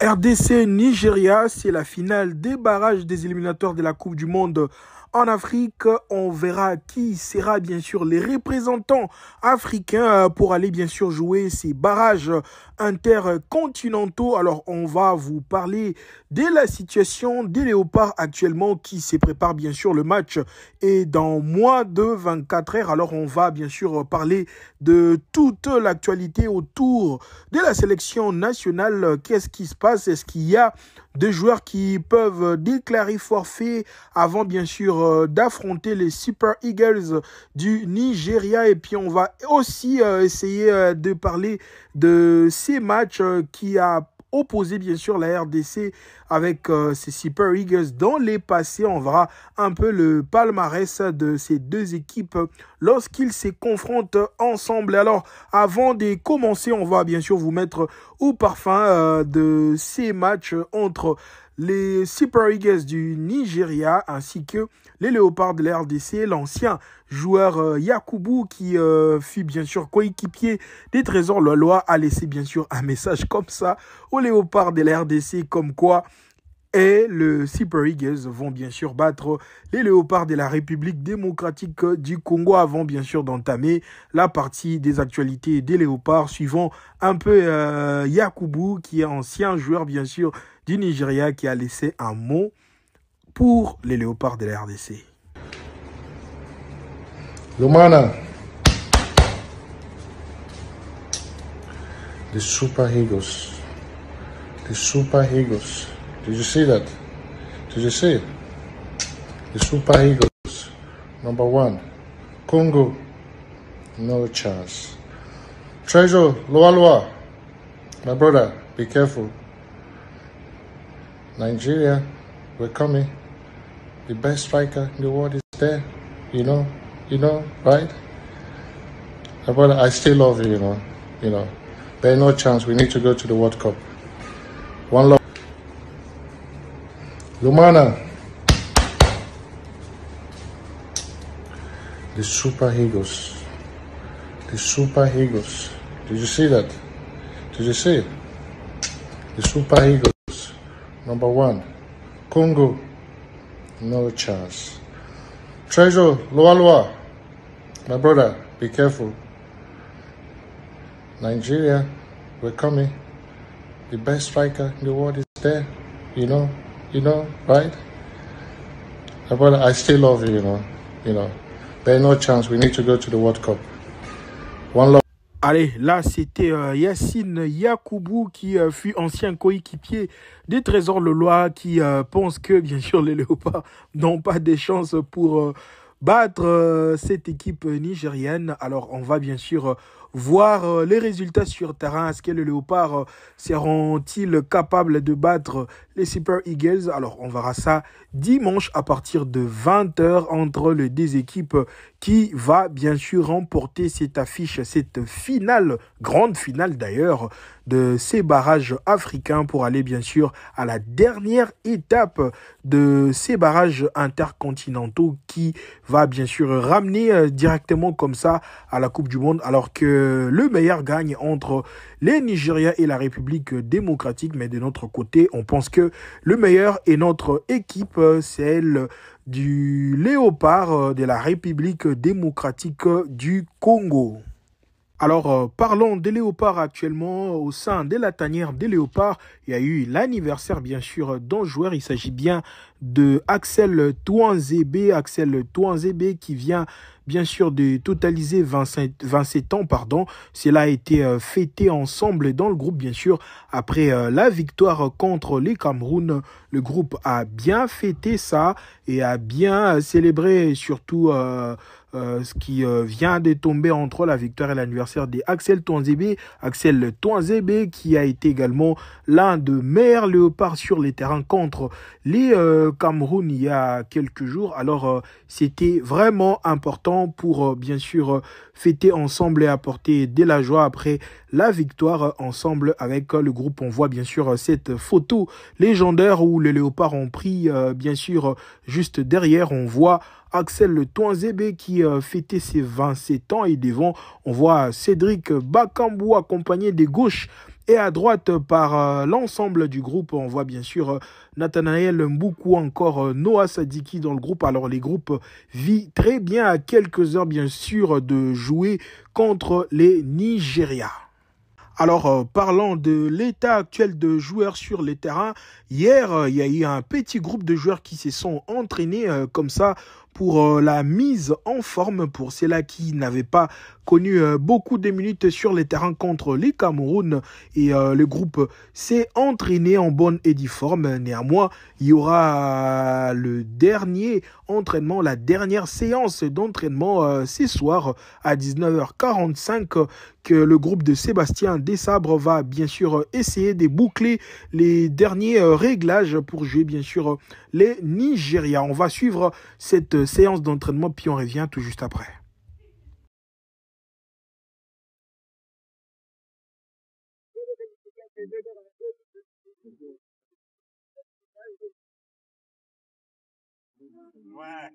RDC Nigeria, c'est la finale des barrages des éliminatoires de la Coupe du Monde en Afrique. On verra qui sera bien sûr les représentants africains pour aller bien sûr jouer ces barrages intercontinentaux. Alors on va vous parler de la situation des Léopards actuellement qui se prépare bien sûr. Le match est dans moins de 24 heures. Alors on va bien sûr parler de toute l'actualité autour de la sélection nationale. Qu'est-ce qui se passe? Est-ce qu'il y a des joueurs qui peuvent déclarer forfait avant bien sûr d'affronter les Super Eagles du Nigeria? Et puis on va aussi essayer de parler de ces matchs qui a opposé bien sûr la RDC avec ces Super Eagles dans les passés. On verra un peu le palmarès de ces deux équipes lorsqu'ils se confrontent ensemble. Alors avant de commencer, on va bien sûr vous mettre au parfum de ces matchs entre les Super Eagles du Nigeria ainsi que les Léopards de la RDC. L'ancien joueur Yakubu qui fut bien sûr coéquipier des Trésors Lolois a laissé bien sûr un message comme ça aux Léopards de la RDC comme quoi les Super Eagles vont bien sûr battre les Léopards de la République démocratique du Congo avant bien sûr d'entamer la partie des actualités des Léopards, suivant un peu Yakubu qui est ancien joueur bien sûr du Nigeria qui a laissé un mot pour les Léopards de la RDC. Lumana, the Super Eagles, Did you see that? Did you see it? The Super Eagles, number one. Congo, no chance. Treasure, Loa, my brother, be careful. Nigeria, we're coming. The best striker in the world is there. You know, right? My brother, I still love you, you know. There's no chance. We need to go to the World Cup. One love. Lumana, the Super Eagles, Did you see that? Did you see it? The Super Eagles, number one. Congo, no chance. Treasure, Loa, my brother, be careful. Nigeria, we're coming. The best striker in the world is there. You know, right? My brother, I still love you, you know. There's no chance. We need to go to the World Cup. One love. Allez, là, c'était Yacine Yakubu qui fut ancien coéquipier des Trésors Lolois qui pense que, bien sûr, les Léopards n'ont pas de chance pour battre cette équipe nigérienne. Alors, on va bien sûr voir les résultats sur terrain. Est-ce que les Léopards seront-ils capables de battre les Super Eagles? Alors, on verra ça dimanche à partir de 20h entre les deux équipes qui va bien sûr remporter cette affiche, cette finale, grande finale d'ailleurs, de ces barrages africains pour aller bien sûr à la dernière étape de ces barrages intercontinentaux qui va bien sûr ramener directement comme ça à la Coupe du Monde, alors que le meilleur gagne entre les Nigeria et la République démocratique. Mais de notre côté, on pense que le meilleur est notre équipe, celle du Léopard de la République démocratique du Congo. Alors, parlons des Léopards actuellement. Au sein de la tanière des Léopards, il y a eu l'anniversaire, bien sûr, d'un joueur. Il s'agit bien de Axel Touanzebe. Axel Touanzebe qui vient, bien sûr, de totaliser 27 ans. Cela a été fêté ensemble dans le groupe, bien sûr. Après la victoire contre les Cameroun, le groupe a bien fêté ça et a bien célébré surtout ce qui vient de tomber entre la victoire et l'anniversaire d'Axel Touanzebe. Axel Touanzebe qui a été également l'un des meilleurs Léopards sur les terrains contre les Cameroun il y a quelques jours. Alors c'était vraiment important pour bien sûr fêter ensemble et apporter de la joie après la victoire ensemble avec le groupe. On voit bien sûr cette photo légendaire où les Léopards ont pris bien sûr juste derrière. On voit Axel Touanzebe qui fêtait ses 27 ans et devant on voit Cédric Bakambu accompagné des gauches Et à droite, par l'ensemble du groupe, on voit bien sûr Nathanaël Mboukou, encore Noah Sadiki dans le groupe. Alors les groupes vivent très bien à quelques heures bien sûr de jouer contre les Nigeria. Alors, parlant de l'état actuel de joueurs sur les terrains, hier, il y a eu un petit groupe de joueurs qui se sont entraînés comme ça pour la mise en forme pour ceux-là qui n'avaient pas connu beaucoup de minutes sur les terrains contre les Cameroun. Et le groupe s'est entraîné en bonne et due forme. Néanmoins, il y aura le dernier entraînement, la dernière séance d'entraînement ce soir à 19h45 que le groupe de Sébastien Desabre va bien sûr essayer de boucler les derniers réglages pour jouer bien sûr les Nigeria. On va suivre cette séance d'entraînement puis on revient tout juste après. Ouais.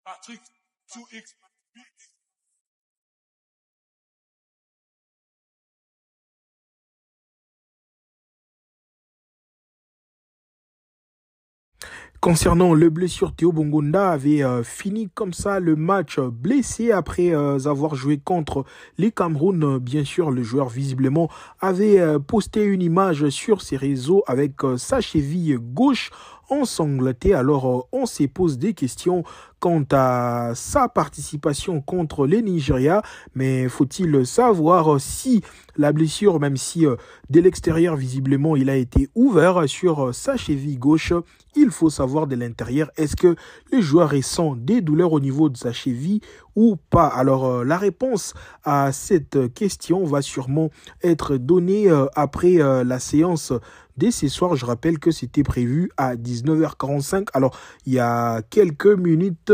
Patrick 2X. Concernant le blessure, Théo Bongonda avait fini comme ça le match blessé après avoir joué contre les Cameroun. Bien sûr, le joueur visiblement avait posté une image sur ses réseaux avec sa cheville gauche ensanglantée. Alors, on se pose des questions quant à sa participation contre les Nigeria. Mais faut-il savoir si la blessure, même si de l'extérieur, visiblement, il a été ouvert sur sa cheville gauche, il faut savoir de l'intérieur, est-ce que le joueur ressent des douleurs au niveau de sa cheville ou pas? Alors, la réponse à cette question va sûrement être donnée après la séance dès ce soir. Je rappelle que c'était prévu à 19h45. Alors, il y a quelques minutes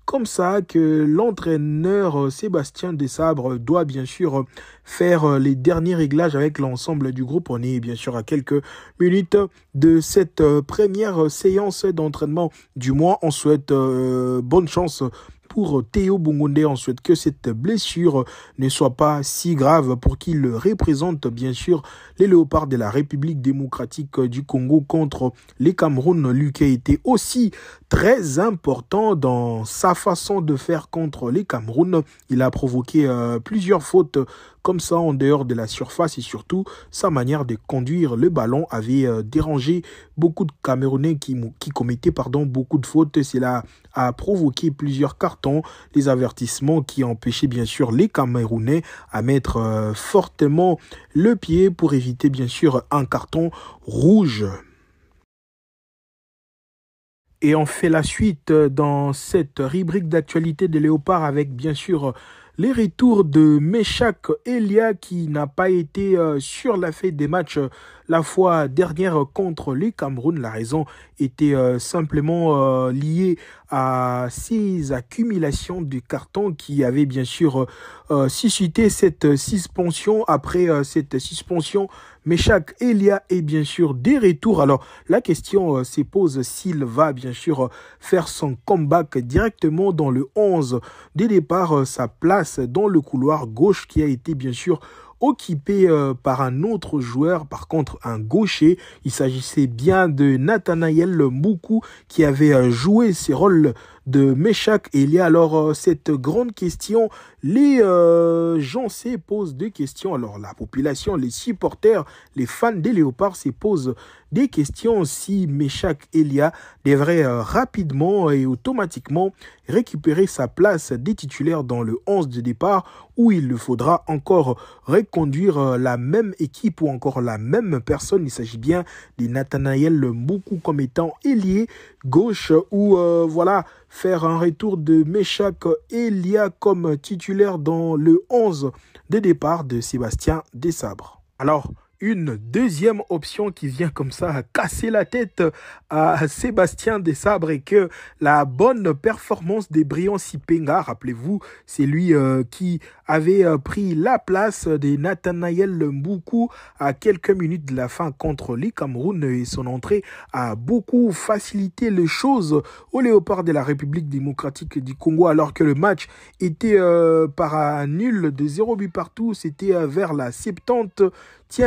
comme ça que l'entraîneur Sébastien Desabre doit bien sûr faire les derniers réglages avec l'ensemble du groupe. On est bien sûr à quelques minutes de cette première séance d'entraînement du mois. On souhaite bonne chance pour Théo Bungonde. On souhaite que cette blessure ne soit pas si grave pour qu'il représente bien sûr les Léopards de la République démocratique du Congo contre les Cameroun. Lui qui a été aussi très important dans sa façon de faire contre les Cameroun. Il a provoqué plusieurs fautes comme ça en dehors de la surface et surtout sa manière de conduire le ballon avait dérangé beaucoup de Camerounais qui commettaient beaucoup de fautes. Cela a provoqué plusieurs cartons, les avertissements qui empêchaient bien sûr les Camerounais à mettre fortement le pied pour éviter bien sûr un carton rouge. Et on fait la suite dans cette rubrique d'actualité de Léopard avec bien sûr les retours de Meshak Elia qui n'a pas été sur la feuille des matchs la fois dernière contre les Cameroun. La raison était simplement liée à ces accumulations de cartons qui avaient bien sûr suscité cette suspension. Après cette suspension, Meshak Elia est bien sûr des retours. Alors la question se pose s'il va bien sûr faire son comeback directement dans le 11 dès départ, sa place dans le couloir gauche qui a été bien sûr occupé par un autre joueur, par contre un gaucher. Il s'agissait bien de Nathanaël Mboukou qui avait joué ses rôles de Meshak Elia. Alors cette grande question, les gens se posent des questions. Alors la population, les supporters, les fans des Léopards se posent des questions si Meshak Elia devrait rapidement et automatiquement récupérer sa place des titulaires dans le 11 de départ ou il le faudra encore reconduire la même équipe ou encore la même personne. Il s'agit bien de Nathanaël Mboukou comme étant ailier gauche ou voilà, faire un retour de Meshak Elia comme titulaire dans le 11 de départ de Sébastien Desabre. Alors, une deuxième option qui vient comme ça casser la tête à Sébastien Desabre et que la bonne performance de Brian Sipenga, rappelez-vous, c'est lui qui avait pris la place de Nathanaël Mboukou à quelques minutes de la fin contre les Cameroun et son entrée a beaucoup facilité les choses aux Léopards de la République démocratique du Congo alors que le match était par un nul de 0 but partout. C'était vers la 70e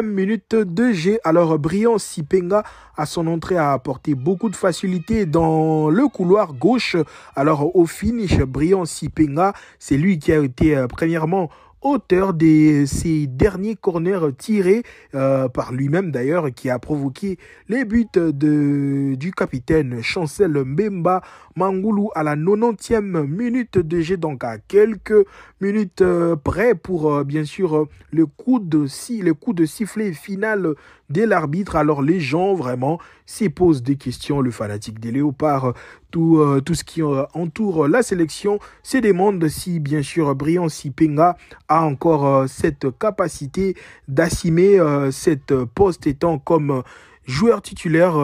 minute de jeu. Alors Brian Sipenga à son entrée a apporté beaucoup de facilité dans le couloir gauche. Alors au finish, Brian Sipenga, c'est lui qui a été premièrement auteur de ces derniers corners tirés par lui-même d'ailleurs, qui a provoqué les buts du capitaine Chancel Mbemba Mangoulou à la 90e minute de jeu, donc à quelques minutes près pour bien sûr le coup de sifflet final de l'arbitre. Alors les gens vraiment s'y posent des questions, le fanatique des Léopards, tout ce qui entoure la sélection se demande si bien sûr Brian Sipenga a encore cette capacité d'assumer cette poste étant comme joueur titulaire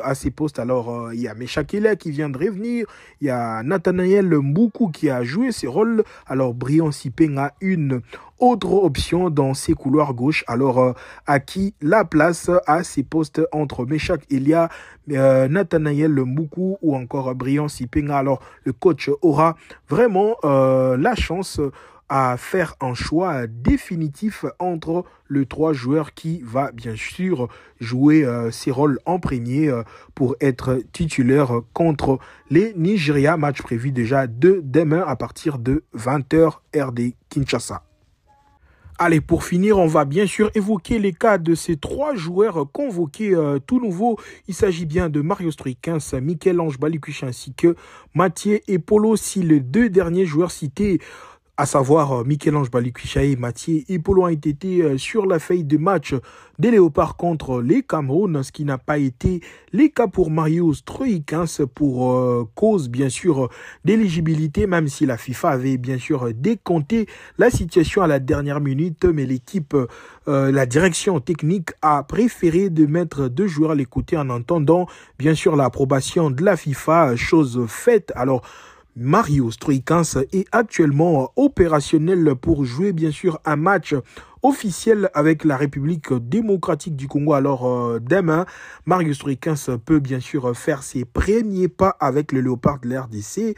à ces postes. Alors il y a Meshak Elia qui vient de revenir, il y a Nathanaël Mboukou qui a joué ses rôles. Alors Brian Sipenga a une autre option dans ses couloirs gauche. Alors à qui la place à ces postes entre Meshak Elia, Nathanaël Mboukou ou encore Brian Sipenga. Alors le coach aura vraiment la chance à faire un choix définitif entre les trois joueurs qui va bien sûr jouer ses rôles en premier pour être titulaire contre les Nigeria. Match prévu déjà demain à partir de 20h RD Kinshasa. Allez, pour finir, on va bien sûr évoquer les cas de ces trois joueurs convoqués tout nouveau. Il s'agit bien de Mario Stroikens, Michel-Ange Balikuch ainsi que Mathieu Epolo. Si les deux derniers joueurs cités à savoir Michel-Ange Balikwishaye et Mathieu Epolo ont été sur la feuille de match des Léopards contre les Cameroun, ce qui n'a pas été le cas pour Marius Troikens pour cause bien sûr d'éligibilité, même si la FIFA avait bien sûr décompté la situation à la dernière minute, mais l'équipe, la direction technique a préféré de mettre 2 joueurs à les côtés en attendant bien sûr l'approbation de la FIFA, chose faite. Alors Marius Troikens est actuellement opérationnel pour jouer bien sûr un match officiel avec la République démocratique du Congo. Alors demain, Marius Troikens peut bien sûr faire ses premiers pas avec le Léopard de l'RDC.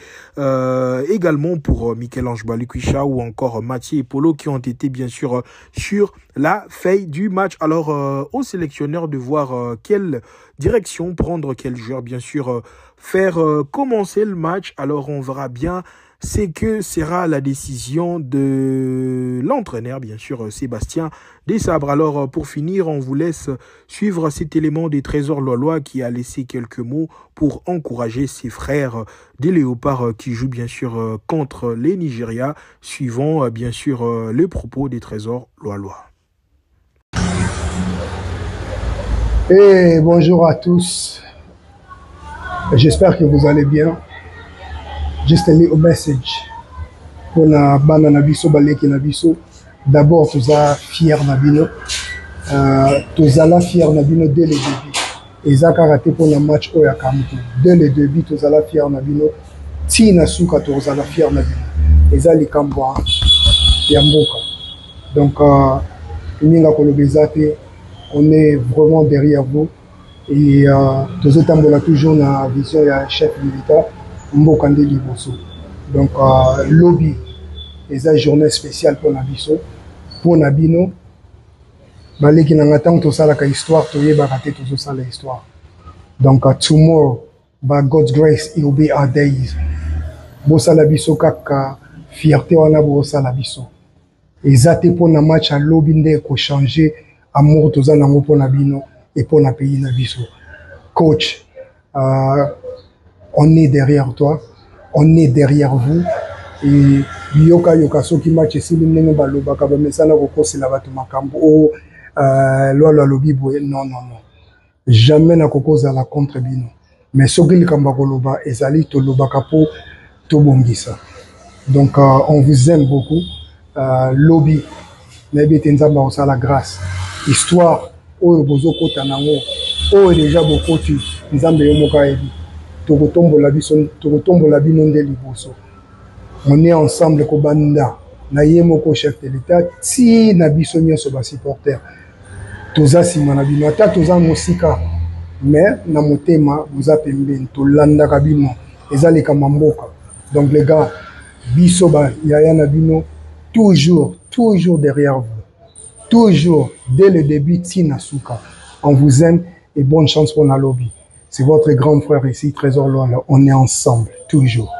Également pour Michel-Ange Balikwishaye ou encore Mathieu Epolo qui ont été bien sûr sur la feuille du match. Alors au sélectionneur de voir quelle direction prendre, quel joueur bien sûr faire commencer le match. Alors on verra bien c'est que sera la décision de l'entraîneur, bien sûr, Sébastien Desabre. Alors, pour finir, on vous laisse suivre cet élément des Trésors Lollois qui a laissé quelques mots pour encourager ses frères des Léopards qui jouent, bien sûr, contre les Nigeria, suivant, bien sûr, les propos des Trésors Lollois. Et bonjour à tous. J'espère que vous allez bien. Just a little message pour la bande Nabiso Baleki Nabiso. D'abord, tu es fier Nabino. Tu es fier Nabino dès le début. Et ça a raté pour le match au Yakamito. Dès le début, tu es fier Nabino. Tina Souka, tu es fier Nabino. Et ça, les Kamboa, Yamboka. Donc, on est vraiment derrière vous. Et tu es toujours dans la vision du chef militaire. Donc, lobby, et une journée spéciale pour Nabiso, pour Nabino. Balé qui n'a tant que ça la histoire, tu es baraté tout ça l'histoire. Donc, tomorrow, by God's grace, it will be our days. Bossa Labiso kaka fierté wana bossa Labiso. Et ça te pour na match à lobby ndé ko changer amour tout ça nango pour Nabino et pour na pays Nabiso. Coach. On est derrière toi, on est derrière vous. Et yoka soki match si l'imnengo baloba ka ba mesana ko kosela batu makambo o lolo lobi boye non. Jamais na kokoza la contre bino. Mais soki likamba koloba ezali to loba kapo to bongisa. Donc on vous aime beaucoup. Lobby na bete nzamba osa la grâce. Histoire oyo bozo kota nango o déjà beaucoup tu nzambe yo moka ebi. On est ensemble ko banda na yemoko chef de l'état ti na biso nyonso ba supporter toza sima na bino ata toza mosika mais na motema vous a pembeni to landa ka bino ezali ka mamboka. Donc les gars biso ba yaya na bino toujours derrière vous, toujours dès le début ti na suka. On vous aime et bonne chance pour la lobby. C'est votre grand frère ici, Trésor Lollois. On est ensemble, toujours.